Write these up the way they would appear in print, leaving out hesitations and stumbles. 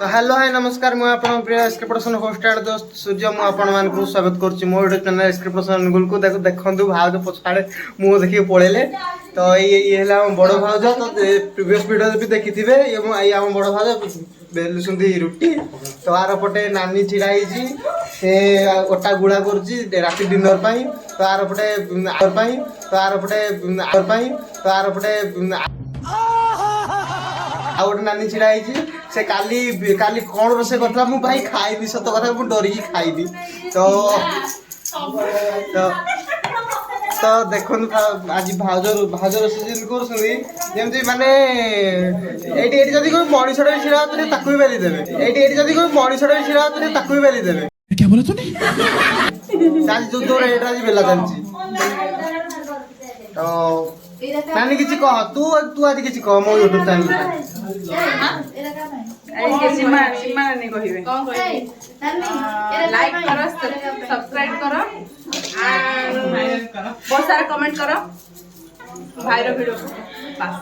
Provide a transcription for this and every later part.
तो hello hi नमस्कार मुझे आपन प्रिय स्क्रिप्टेशन होस्ट एंड दोस्त सूर्य मु आपन मान को स्वागत करछि मोर यूट्यूब चैनल स्क्रिप्टेशन अनुगुल को देखंतु भाव पछाड़े मु देखि पळेले तो ये हला हम बड़ भाव तो प्रीवियस वीडियो भी देखिथिबे ये हम बड़ भाव बेलु सुंदी रुटी तो आर पटे नानी छिड़ाई छी से ओटा गुळा करछि राति डिनर पई तो आर पटे तो आर पटे आउट नानी छिड़ाई से काली काली कौन रोसे करता मु भाई खाइबी सत कथा मु डरी खाइबी तो तो तो देखन आज भाउज रोसे जिन करसुनी जेमति माने एडी जदी कोई मणिसडा छिड़ा तो ताकू भी बेली देबे एडी जदी कोई मणिसडा छिड़ा तो ताकू भी बेली देबे क्या बोला तूने? आज जो दो रेट आज बेला चलची तो नानी किछि कह तू आज किछि कह मो YouTube चैनल लाइक करो सब्सक्राइब करो बहुत सारा कमेंट करो भाई रो वीडियो पास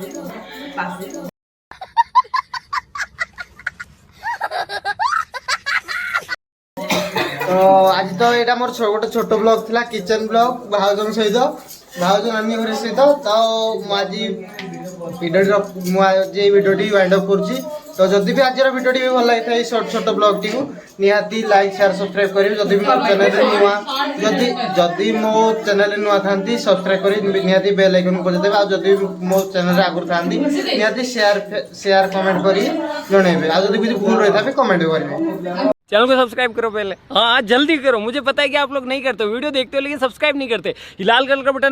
तो आज तो यहाँ मोर गोटे छोट ब्लॉग थिला किचन ब्लॉग भाउजन सहित भाउज नानी घर सहित तो आज वीडियो वाइंड अप कर तो जदि भी आज वीडियो भी भल लगी है छोट छोट ब्लॉग टी निहाती लाइक शेयर सब्सक्राइब करेंगे जदि भी मो चैनल नुआ जदि मो चैनल नुआ था सब्सक्राइब कर निहाती बेल आइकन बजाइदेवे आ जदि मो चैनल आगुरी था निहाती शेयर कमेंट कर जनइबे आ जदि भूल रही था कमेंट करेंगे। चैनल को सब्सक्राइब करो पहले, हाँ जल्दी करो। मुझे पता है कि आप लोग नहीं करते, वीडियो देखते हो लेकिन सब्सक्राइब नहीं करते। लाल कलर का बटन